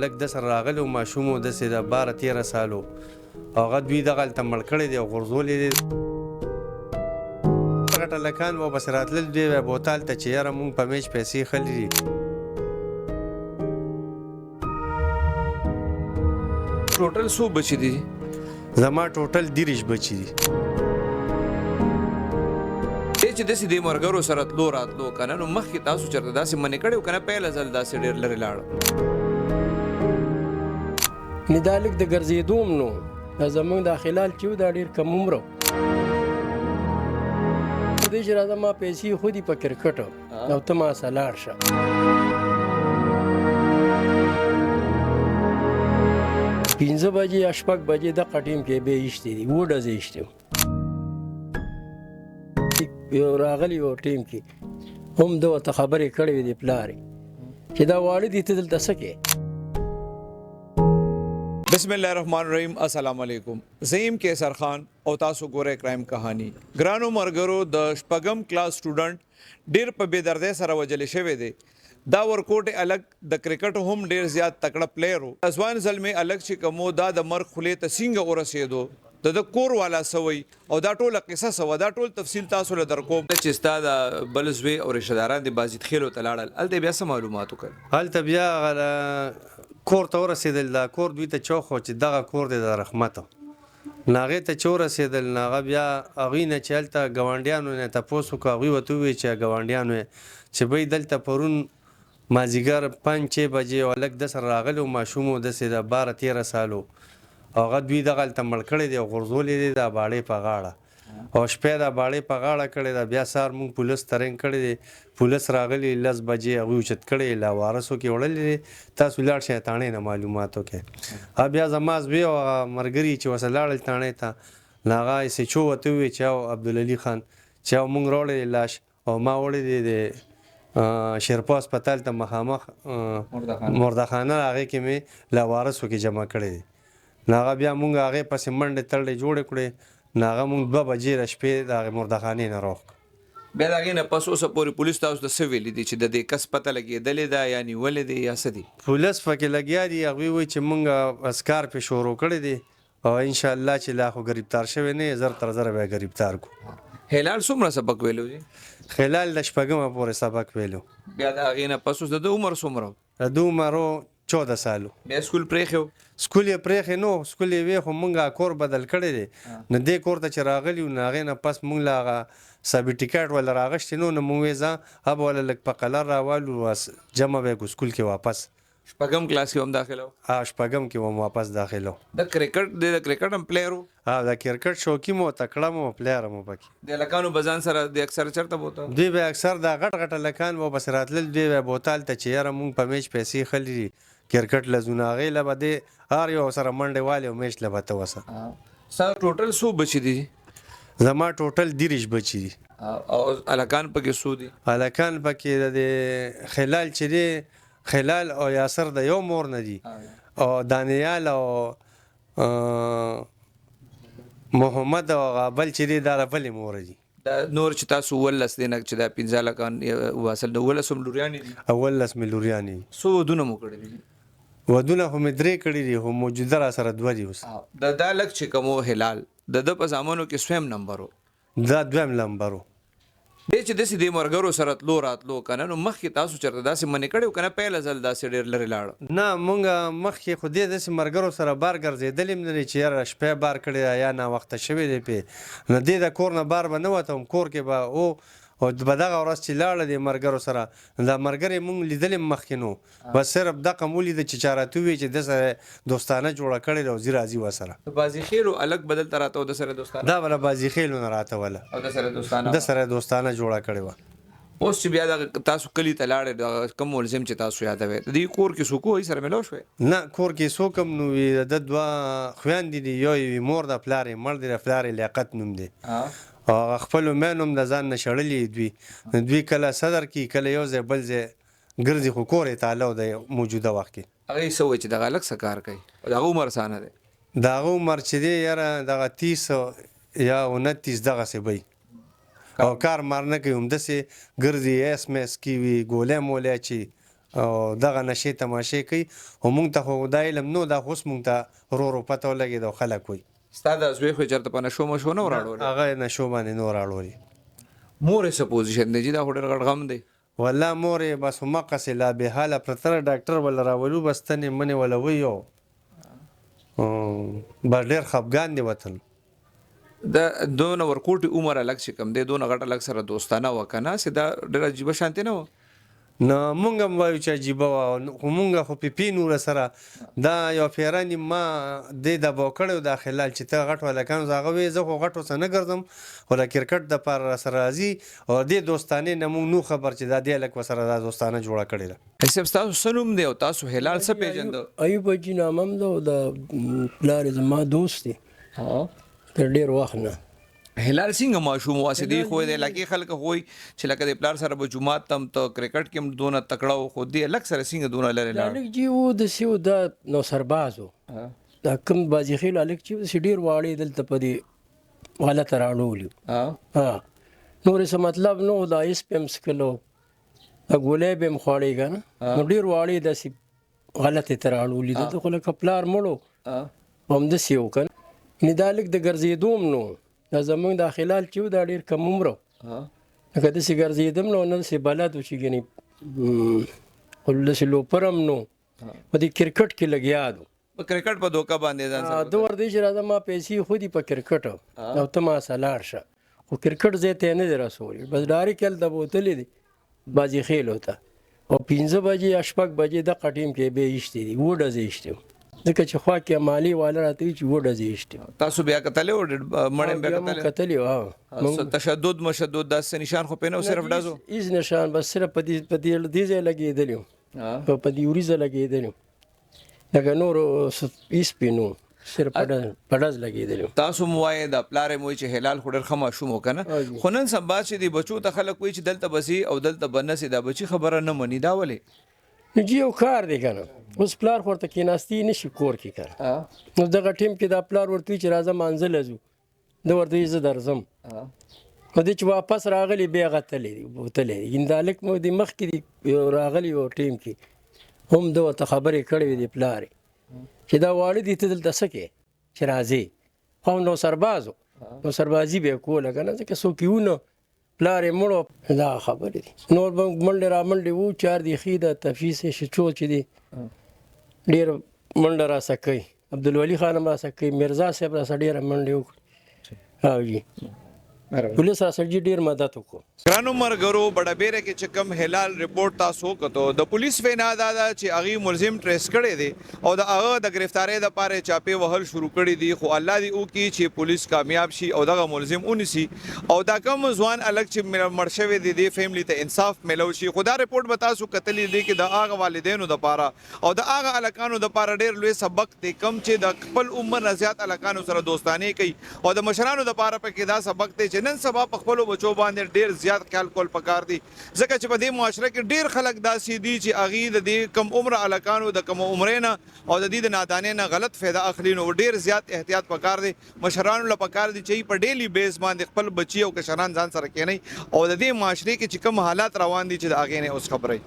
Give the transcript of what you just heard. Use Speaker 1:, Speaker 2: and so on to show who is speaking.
Speaker 1: لږ د سره راغلی و ماشوم و داسې د 12-13 سالو هغه دوی دغه هلته مړ کړی دی او غورځولي دی هغه ټلکان واپس راتلل دوی بیا بوتل ته چې یاره مونږ په میچ پیسې خلي دي
Speaker 2: ټوټل څو بچي دي؟
Speaker 1: زما ټوټل 30 بچي دي
Speaker 2: چې داسې د ملګرو سره تلو راتلو که نه نو مخکې تاسو چېرته داسې منې کړی و که نه پیله ځل داسې ډېر لرې لاړه
Speaker 3: نو دا لږ د ګرځېدو هم نو دا زموږ دا خلال چې و دا ډېر کم عمره دی چې راځه ما پیسې خو دي په کرکټ او ته ما سره لاړ شه 5 بجې یا 6 بجې دغه ټیم کې به ایشتې دي 2 ډزې ایشتې یو راغلی و ټیم کې هم ده ورته خبرې کړې وې د پلار چې دا واړه دي ته دلته څه کې
Speaker 2: بسم الله الرحمن الرحیم السلام علیکم زیم کیسر خان او تاسو ګوره کرائم کہانی ګرانو مرګرو د شپږم کلاس سټوډنټ ډیر په بے دردۍ سره وجل شوی دی دا ورکوټ الګ د کرکټ هم ډیر زیات تکړه پلیئر وو ازوان زلمه الګ چې کومو دا د مرګ خلې ته څنګه ورسېدو د کور والا سوي او دا ټوله قصه سو دا ټول تفصیل تاسو له درکوم چې استاد بلزوي او رشتہ داران د بازی خېلو تلاړل الته بیا څه معلوماتو کړ
Speaker 1: هلته بیا کور ته ورسېدل دا کور دوی ته چوخ چې دغه کور دی د رحمت ناغې ته چې ورسېدل ناغه بیا هغوی نه چې هلته ګاونډیانو نه تپوس وکړو هغوی ورته وویل چې ګاونډیانو چې بی دلته پرون مازدیګر 5-6 بجې او هلک د سره راغلی و ماشوم و داسې د 12-13 سالو هغه دوی دغه هلته مړ کړی دی او غورځولي دی دا باړې په غاړه او شپې دا باړې په غاړه کړې ده بیا سهار مونږ پولیس ته رنګ کړی دی پولیس راغلي 10 بجې هغوی اوچت کړی لاوارسو کې وړلی دی تاسو لاړ شئ تاڼې نه معلومات وکړئ بیا زما زوی او هغه ملګري چې ورسره لاړل تاڼې ته نو هغه ایس ایچ او ورته وویل چې او عبدالعلي خان چې او مونږ راوړی دی لاش او ما وړی دی د شیرپا هسپتال ته مخامخ مردخانه هغې کې مې لاوارسو کې جمع کړی دی نو هغه بیا مونږ هغې پسې منډې تړلې جوړې کړې نو هغه مونږ 2 بجې د شپې د هغې مردخانې نه راوښ
Speaker 2: بیا د هغې نه پس اوسه پورې پولیس تاسو ته څه ویلي دي چې د دې کس پته لګېدلې ده یا نیولې دی یا څه دي
Speaker 1: پولیس پکې لګیا دي هغوی وایي چې مونږ اسکار پې شروع کړی دی او انشاءالله چې لا خو ګرفتار شوی نه یې 1000 تر 1000 بیا ګرفتار کړو
Speaker 2: هلال څومره سبق ویلو دي
Speaker 1: خلال د شپږمه پورې سبق ویلو
Speaker 2: بیا د هغې نه پس اوس د ده عمر څومره
Speaker 1: د ده عمر 14 سالو
Speaker 2: بیا سکول پرېښی و
Speaker 1: سکول یې پرېښی نو سکول یې وی خو مونږ کور بدل کړی دی نو دې کور ته چې راغلي وو نو هغې نه پس مونږ له هغه سرټیفیکټ ولا راغشتې نو مونږ وې ځه هب ولا لږ په قلر راوالو جمع به یې کړو سکول کې واپس
Speaker 2: شپږم کلاس کې هم داخله و
Speaker 1: شپږم کې هم واپس داخله و
Speaker 2: د کرکټ هم پلیئر و
Speaker 1: د کرکټ شوقي مو تکړه مو پلیئر مو پکې
Speaker 2: د هلکانو به ځان سره د اکثر چېرته بوته
Speaker 1: دوی به اکثر دا غټ غټ هلکان واپس راتلل دوی به بوتل ته چې یاره مونږ په میچ پیسې خلي دي کرکټ له زونه هغې له به دې هر یو سره منډې والې او میچ له به ته وسه
Speaker 2: ستا ټوټل څو بچي دي
Speaker 1: زما ټوټل 30 بچي دي
Speaker 2: او هلکان پکې څو دي
Speaker 1: هلکان پکې د خلال چې دی خلال او یاسر د یو مور نه دي او دانیال او محمد او غابل چې دی دا د بلې مور دي
Speaker 2: نور چې تاسو 19 دی نه چې دا 15 هلکان واصل د 19 هم لوریانې دي
Speaker 1: 19 مې لوریانې دي
Speaker 2: څو ودونه مو کړي دي
Speaker 1: ودونه خو مې 3 کړي دي خو موجوده را سره 2 دي اوس
Speaker 2: دا هلک چې کوم هلال د ده په زامنو کې سویم نمبر و
Speaker 1: دا 2 نمبر و
Speaker 2: دی چې داسې د ملګرو سره تلو راتلو که نه نو مخکې تاسو چېرته داسې منې کړی و که نه پیله ځل داسې ډېر لرې لاړه
Speaker 1: نه مونږ مخکې خو دې داسې ملګرو سره بار ګرځېدلې هم نه دی چې یاره شپې بار کړی ده یا ناوخته شوی دی پې نو دې د کور نه بار به نه وتم کور کې به او به دغه ورځ چې لاړه دې ملګرو سره دا ملګری مونږ لیدلې مخکې نو بس صرف دغه مو لیده چې چا راته ووایي چې ده سره دوستانه جوړه کړې ده او زه راځي ورسره
Speaker 2: د بازي خیلو الګ بدل ته راته و د سره دوستانه
Speaker 1: دا به له بازي خیلو نه راته وله
Speaker 2: او د سره دوستانه
Speaker 1: د سره دوستانه جوړه کړې وه
Speaker 2: اوس چې بیا د تاسو کلي ته لاړې د کوم ملزم چې تاسو یادوئ د دې کور کې څوک وایي سره میلاو شوی
Speaker 1: نه کور کې څوک هم نو وي د 2 خویندې دي یو یې مور د پلار یې مړ دی د پلار یې لیاقت نوم دی او خپلو مین هم د ځان نه شړلي دوی کله صدر کې کله یو ځای بل ځای ګرځي خو کور یې تاله دی موجوده وخت کې
Speaker 2: هغې څه وایي چې دغه هلک څه کار کوي د هغه عمر څه نه دی
Speaker 1: د هغه عمر چې دی یاره دغه 30 یا 29 دغسې بی او کار مار نه کوي همداسې ګرځي ایس میس کې وي ګولۍ مولۍ اچي او دغه نشې تماشې کوي او مونږ ته خو دا علم نو دا اوس مونږ ته ورو پته ولګېد او خلک وایي
Speaker 2: ستا د زوی خو چېرته په نشو مشو نه وراړولی
Speaker 1: هغه نشو باندې نور اړولي
Speaker 2: مور یې څه پوزیشن دی چې دا خو ډېر غټ غم دی
Speaker 1: والله مور یې بس همقسې لا بېحاله پرته ډاکټر وله راولو بس تنې منې وله وایي او بس ډېر خفګان دی وطن
Speaker 2: د دونه ورکوټي عمر الګ چې کم دی دونه غټ الګ سره دوستانه وه که نه چې دا ډېره عجیبه شانتې نه وه
Speaker 1: نو مونږ هم وایو چې عجیبه وه خو مونږ خو پې نوره سره دا یو پیرانې ما دې دباو کړی و دا خلال چې ته غټ هلکان زه هغه وایي زه خو غټو څه نه ګرځم خو د کرکټ دپاره راسره راځي او دې دوستانې نه مونږ نو خبر چې دا دې هلک ورسره دا دوستانه جوړه کړې ده
Speaker 2: صاحب ستاسو څه نوم دی او تاسو هلال څه پېژنده
Speaker 3: ایوب حاجي نامه هم ده او د پلار یې زما دوست دی تر ډېر وخت نه
Speaker 2: هلال څنګه ماشوم واسه دی خو د علاقې خلک وایي چې لکه د پلار سره به جومات تم ته کرکټ کې هم دونه تکړه و خو دې الګ سره څنګه دونه لرې لاړ
Speaker 3: هلک جي و داسې و دا نو سرباز و دا کوم بازي خیل هلک چې و داسې ډېر واړی دلته په دې غلطه راړولي نور څه مطلب نه و دا ایس پې هم څکلو دا ګولۍ به هم خوړی که نه نو ډېر واړی داسې غلطې ته راړولي دلته خو لکه پلار مړو همداسې و که نه یعنې دا هلک د ګرځېدو هم نه دا زمونږ دا خلال چې و دا ډېر کم عمره لکه داسې ګرځېدم نو نه داسې بلد و چې ګنې خو داسې لوپر هم نو په دې کرکټ کې لګیا دو
Speaker 2: په کرکټ په دوکه باندې ځان سره
Speaker 3: ده ورته چې راځه ما پیسې خو دي په کرکټ او ته ما سره لاړ شه خو کرکټ ځای ته یې نه دی رسولی بس ډایرکټ هلته به وتلی دی بازي خیلو ته او 5 بجې یا 6 بجې دغه ټیم کې به یې ایشتې دي 7 ډزې ایشتې ځکه چې خوا کې مالي والا راته وي چې 7 ډزې ایشتې
Speaker 2: تاسو بیا کتلی و مړی بیا
Speaker 3: کتلی و
Speaker 2: تشدد مشدد داسې نشان خو پې نه و صرف ډزو
Speaker 3: هېڅ نشان بس صرف په دې ځای لګېدلی و په دې وریځه لګېدلی و لکه نور هېڅ پې نه صرف په ډز لګېدلی و
Speaker 2: تاسو مو وایې د پلار یې مو وایي چې هلال خو ډېر ښه ماشوم و که نه خو نن سبا چې دی بچو ته خلک وایي چې دلته به او دلته به نه دا بچي خبره نه مني دا ولې
Speaker 3: نو جی یو کار دی که نه اوس پلار خو ورته کېناستي نه شي کور کې که نو دغه ټیم کې دا پلار ورته وي چې راځه مانځله ځو ده ورته وي زه درځم نو دی چې واپس راغلی بیا هغه تللی دی وتلی دی دا هلک مو د مخکې دی راغلی و ټیم کې هم ده ورته خبرې کړې وې د پلار چې دا واړه دي ته دلته څه کې چې راځې خو نو سرباز و نو سربازي به یې کوله که نه ځکه څوک یې ونه پلار یې مړو دا خبرې دي نور به منډې را منډې وو چار دی ښي د تفیس یې شچو چې دی ډېر منډه راسه کوي عبدالولي خان هم راسه کوي مرزا صاحب راسه ډېره منډې وکړي او جي پولیس راسه جي ډېر مدد وکړو
Speaker 2: ګرانو ملګرو بډابیره کې چې کوم هلال رپورټ تاسو وکړو د پولیس وینا دا ده چې هغې ملزم ټریس کړی دی او د هغه د ګرفتارۍ دپاره چاپې وهل شروع کړي دي خو الله دې وکړي چې پولیس کامیاب شي او دغه ملزم ونیسي او دا کوم ځوان هلک چې مړ شوی دی دې فیملي ته انصاف میلو شي خو دا رپورټ به تاسو کتلی دی کې د هغه والدینو دپاره او د هغه هلکانو دپاره ډېر لوی سبق دی کم چې د خپل عمر نه زیات هلکانو سره دوستانې کوي او د مشرانو دپاره پکې دا سبق دی چې نن سبا په خپلو بچو باندې ډېر زیات خیال کول پکار دي ځکه چې په دې معاشره کې ډېر خلک داسې دي چې هغې د دې کم عمره هلکانو د کم عمرې نه او د دې د نادانۍ نه غلط فایده اخلي نو ډېر زیات احتیاط پکار دی مشرانو له پکار دي چې په ډیلی بیس باندې خپل بچي او کشران ځان سره کینی او د دې معاشرې کې چې کوم حالات روان دي چې د هغې نه اوس خبرئ